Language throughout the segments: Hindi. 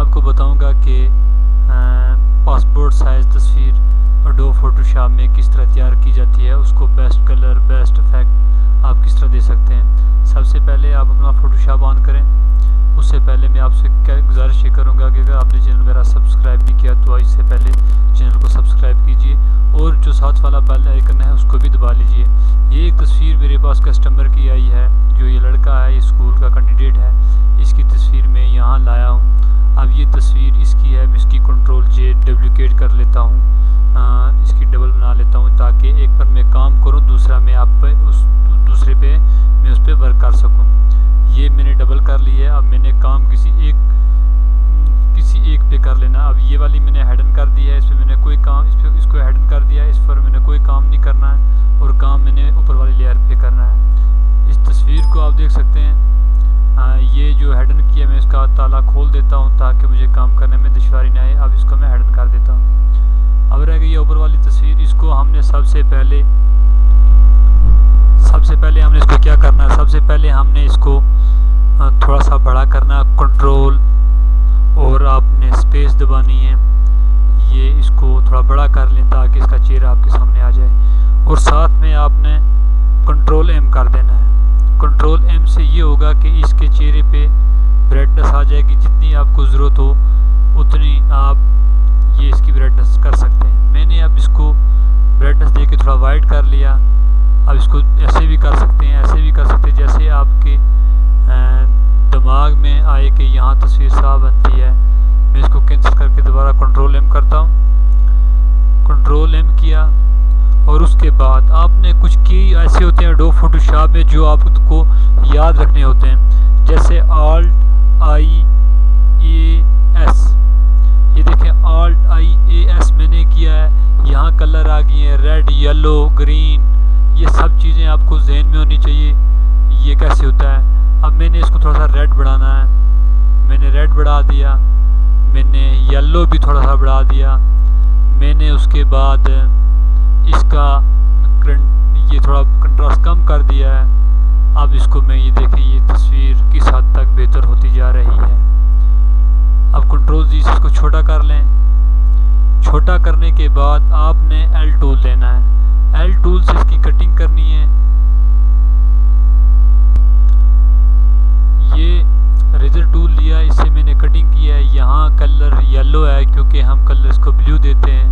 आपको बताऊंगा कि पासपोर्ट साइज़ तस्वीर एडोब फोटोशॉप में किस तरह तैयार की जाती है, उसको बेस्ट कलर बेस्ट इफेक्ट आप किस तरह दे सकते हैं। सबसे पहले आप अपना फोटोशॉप ऑन करें। उससे पहले मैं आपसे क्या गुजारिश ये करूँगा कि अगर आपने चैनल मेरा सब्सक्राइब नहीं किया तो इससे पहले चैनल को सब्सक्राइब कीजिए और जो साथ वाला बेल आइकन है उसको भी दबा लीजिए। ये एक तस्वीर मेरे पास कस्टमर की आई है। जो ये लड़का है ये स्कूल का कैंडिडेट है, इसकी तस्वीर मैं यहाँ लाया हूँ। अब ये तस्वीर इसकी है, मैं इसकी कंट्रोल जे डुप्लीकेट कर लेता हूँ, इसकी डबल बना लेता हूँ ताकि एक पर मैं काम करूँ, दूसरा मैं आप पे उस दूसरे पे मैं उस पर वर्क कर सकूँ। ये मैंने डबल कर ली है। अब मैंने काम किसी एक पे कर लेना। अब ये वाली मैंने हेडन कर दी है, इस पर मैंने कोई काम इसको हेडन कर दिया है, इस पर मैंने कोई काम नहीं करना है और काम मैंने ऊपर वाली लेयर पे करना है। इस तस्वीर को आप देख सकते हैं। ये जो हेडन किया मैं इसका ताला खोल देता हूँ ताकि मुझे काम करने में दुश्वारी ना आए। अब इसको मैं हेडन कर देता हूँ। अब रह गई ऊपर वाली तस्वीर। इसको हमने सबसे पहले हमने इसको क्या करना है, सबसे पहले हमने इसको थोड़ा सा बड़ा करना, कंट्रोल और आपने स्पेस दबानी है। ये इसको थोड़ा बड़ा कर लें ताकि इसका चेहरा आपके सामने आ जाए और साथ में आपने कंट्रोल एम कर देना है। कंट्रोल एम से ये होगा कि इसके चेहरे पे ब्राइटनेस आ जाएगी, जितनी आपको ज़रूरत हो उतनी आप ये इसकी ब्राइटनेस कर सकते हैं। मैंने अब इसको ब्राइटनेस दे के थोड़ा वाइट कर लिया। अब इसको ऐसे भी कर सकते हैं, ऐसे भी कर सकते हैं, जैसे आपके दिमाग में आए कि यहाँ तस्वीर साफ बनती है। मैं इसको कैंसिल करके दोबारा कंट्रोल एम करता हूँ। कंट्रोल एम किया और उसके बाद आपने कुछ की ऐसे होते हैं एडोब फोटोशॉप में जो आपको याद रखने होते हैं, जैसे Alt I A S। ये देखें Alt I A S मैंने किया है। यहाँ कलर आ गए हैं, रेड येलो ग्रीन, ये सब चीज़ें आपको जहन में होनी चाहिए ये कैसे होता है। अब मैंने इसको थोड़ा सा रेड बढ़ाना है, मैंने रेड बढ़ा दिया, मैंने येलो भी थोड़ा सा बढ़ा दिया, मैंने उसके बाद इसका ये थोड़ा कंट्रास्ट कम कर दिया है। अब इसको मैं ये देखें ये तस्वीर किस हद तक बेहतर होती जा रही है। अब कंट्रोल जी से इसको छोटा कर लें। छोटा करने के बाद आपने L टूल लेना है। L टूल से इसकी कटिंग करनी है। ये रेजर टूल लिया, इससे मैंने कटिंग किया है। यहाँ कलर येलो है क्योंकि हम कलर इसको ब्लू देते हैं।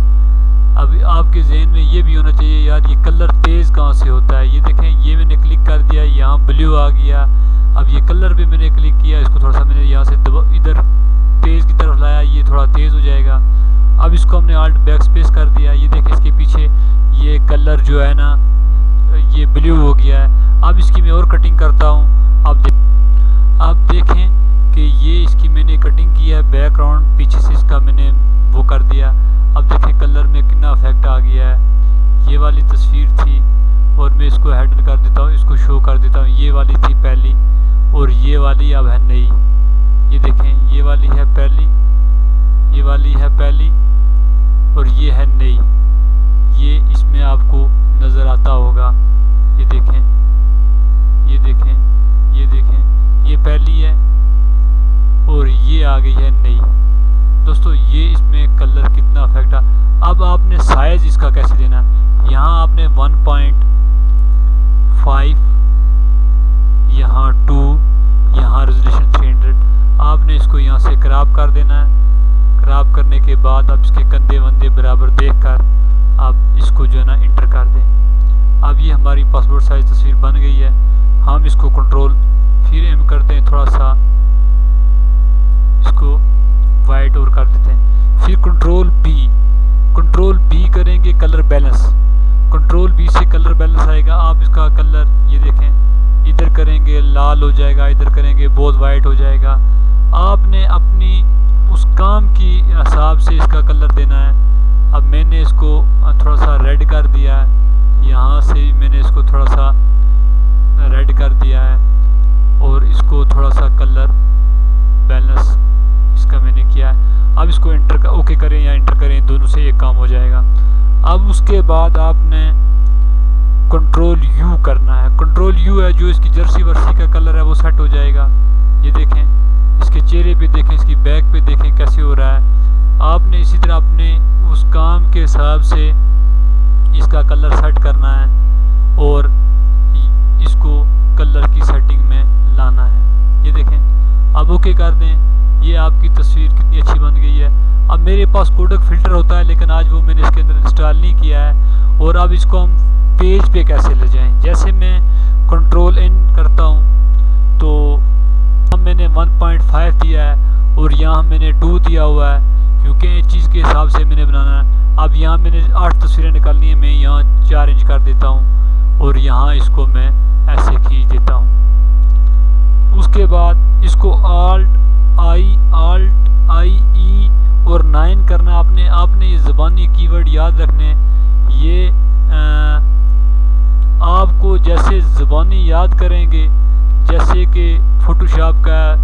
अब आपके जहन में ये भी होना चाहिए यार ये कलर तेज़ कहाँ से होता है। ये देखें ये मैंने क्लिक कर दिया, यहाँ ब्लू आ गया। अब ये कलर पे मैंने क्लिक किया, इसको थोड़ा सा मैंने यहाँ से इधर तेज़ की तरफ लाया, ये थोड़ा तेज़ हो जाएगा। अब इसको हमने Alt बैक स्पेस कर दिया। ये देखें इसके पीछे ये कलर जो है ना ये ब्लू हो गया है। अब इसकी मैं और कटिंग करता हूँ। अब देखें कि ये इसकी मैंने कटिंग की है, बैकग्राउंड पीछे से इसका मैंने वो कर दिया। अब देखें कलर में कितना इफेक्ट आ गया है। ये वाली तस्वीर थी और मैं इसको हेडन कर देता हूँ, इसको शो कर देता हूँ। ये वाली थी पहली और ये वाली अब है नई। ये देखें ये वाली है पहली, ये वाली है पहली और ये है नई। ये इसमें आपको नज़र आता होगा। ये देखें ये देखें ये देखें ये पहली है और ये आ गई है नई। दोस्तों ये इसमें कलर कितना इफेक्ट है। अब आपने साइज़ इसका कैसे देना, यहाँ आपने 1.5, यहाँ 2, यहाँ रेजोल्यूशन 300। आपने इसको यहाँ से क्रॉप कर देना है। क्रॉप करने के बाद आप इसके कंधे वंदे बराबर देखकर आप इसको जो है ना इंटर कर दें। अब ये हमारी पासपोर्ट साइज़ तस्वीर बन गई है। हम इसको कंट्रोल फिर एम करते हैं, थोड़ा सा इसको वाइट और कर देते हैं। फिर कंट्रोल बी करेंगे कलर बैलेंस। कंट्रोल बी से कलर बैलेंस आएगा। आप इसका कलर ये देखें इधर करेंगे लाल हो जाएगा, इधर करेंगे बहुत वाइट हो जाएगा। आपने अपनी उस काम की हिसाब से इसका कलर देना है। अब मैंने इसको थोड़ा सा रेड कर दिया है, यहाँ से मैंने इसको थोड़ा सा रेड कर दिया है और इसको थोड़ा सा कलर बैलेंस इसका मैंने किया है। अब इसको एंटर का ओके करें या एंटर करें, दोनों से एक काम हो जाएगा। अब उसके बाद आपने कंट्रोल यू करना है। कंट्रोल यू है जो इसकी जर्सी वर्सी का कलर है वो सेट हो जाएगा। ये देखें इसके चेहरे पे देखें, इसकी बैक पे देखें कैसे हो रहा है। आपने इसी तरह अपने उस काम के हिसाब से इसका कलर सेट करना है और इसको कलर की सेटिंग में लाना है। ये देखें, अब ओके कर दें। ये आपकी तस्वीर कितनी अच्छी बन गई है। अब मेरे पास कोडक फ़िल्टर होता है, लेकिन आज वो मैंने इसके अंदर इंस्टॉल नहीं किया है। और अब इसको हम पेज पे कैसे ले जाएं। जैसे मैं कंट्रोल इन करता हूँ तो मैंने 1.5 दिया है और यहाँ मैंने 2 दिया हुआ है, क्योंकि इस चीज़ के हिसाब से मैंने बनाना है। अब यहाँ मैंने 8 तस्वीरें निकालनी है, मैं यहाँ 4 इंच कर देता हूँ और यहाँ इसको मैं ऐसे खींच देता हूँ। उसके बाद इसको Alt I E और 9 करना। आपने ये ज़बानी कीवर्ड याद रखने। ये आपको जैसे ज़बानी याद करेंगे, जैसे कि फोटोशॉप का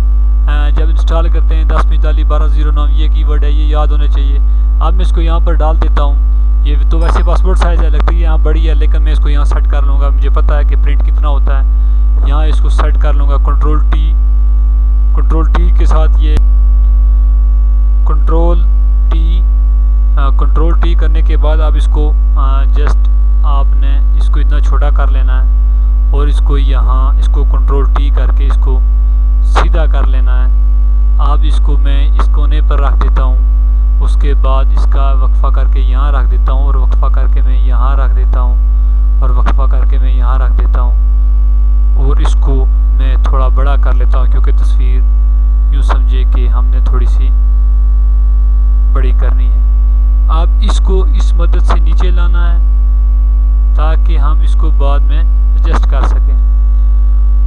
जब इंस्टॉल करते हैं 10451209 ये कीवर्ड है, ये याद होने चाहिए। अब मैं इसको यहाँ पर डाल देता हूँ। ये तो वैसे पासपोर्ट साइज़ है, लगती है यहाँ बड़ी है, लेकिन मैं इसको यहाँ सेट कर लूँगा। मुझे पता है कि प्रिंट कितना होता है। यहाँ इसको सेट कर लूँगा कंट्रोल टी के साथ। ये कंट्रोल टी करने के बाद अब इसको जस्ट आपने इसको इतना छोटा कर लेना है और इसको यहाँ इसको कंट्रोल टी करके इसको सीधा कर लेना है। अब इसको मैं इस कोने पर रख देता हूँ। उसके बाद इसका वक्फा करके यहाँ रख देता हूँ और वक्फा करके मैं यहाँ रख देता हूँ और वक्फा करके मैं यहाँ रख देता हूँ और इसको मैं थोड़ा बड़ा कर लेता हूँ, क्योंकि तस्वीर यूँ समझे कि हमने थोड़ी सी बड़ी करनी है। अब इसको इस मदद से नीचे लाना है ताकि हम इसको बाद में एडजस्ट कर सकें।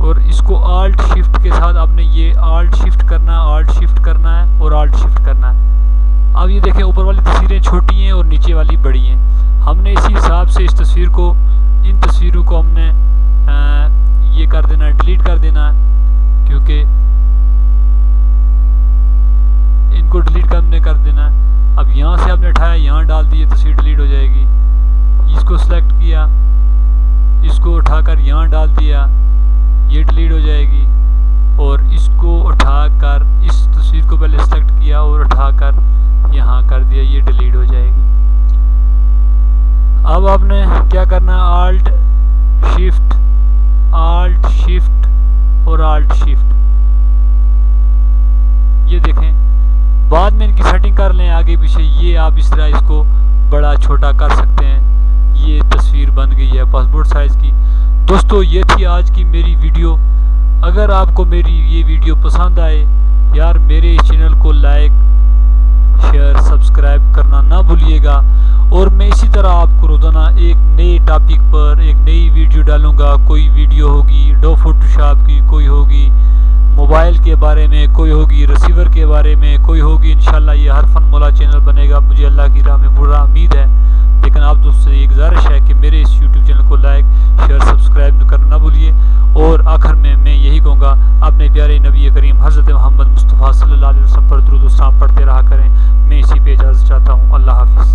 और इसको Alt Shift के साथ आपने ये Alt Shift करना है और Alt Shift करना है। अब ये देखें, ऊपर वाली तस्वीरें छोटी हैं और नीचे वाली बड़ी हैं। हमने इसी हिसाब से इन तस्वीरों को हमने ये कर देना है, डिलीट कर देना है, क्योंकि इनको डिलीट कर देना है। अब यहाँ से आपने उठाया, यहाँ डाल दिए, तस्वीर डिलीट हो जाएगी। इसको सिलेक्ट किया, इसको उठाकर यहाँ डाल दिया, ये डिलीट हो जाएगी। और इसको उठाकर इस तस्वीर को पहले सिलेक्ट किया और उठाकर यहाँ कर दिया, ये डिलीट हो जाएगी। अब आपने क्या करना है, Alt Shift और Alt Shift। ये देखें, बाद में इनकी सेटिंग कर लें आगे पीछे। ये आप इस तरह इसको बड़ा छोटा कर सकते हैं। ये तस्वीर बन गई है पासपोर्ट साइज़ की। दोस्तों, ये थी आज की मेरी वीडियो। अगर आपको मेरी ये वीडियो पसंद आए, यार मेरे इस चैनल को लाइक शेयर सब्सक्राइब करना ना भूलिएगा। और मैं इसी तरह आपको रोज़ाना एक नए टॉपिक पर एक नई वीडियो डालूँगा। कोई वीडियो होगी फोटोशॉप की, कोई होगी मोबाइल के बारे में, कोई होगी रिसीवर के बारे में, कोई होगी इंशाल्लाह ये हर फन मौला चैनल बनेगा। मुझे अल्लाह की राह में पूरा उम्मीद है। लेकिन आप दोस्तों से एक गुजारिश है कि मेरे इस यूट्यूब चैनल को लाइक शेयर सब्सक्राइब करना ना भूलिए। और आखिर में मैं यही कहूँगा, अपने प्यारे नबी करीम हज़रत मोहम्मद मुस्तफ़ा सल्लल्लाहु अलैहि वसल्लम पर दुरूद व सलाम पढ़ते रहा करें। मैं इसी पे इजाज़त चाहता हूँ। अल्लाह हाफ़िज़।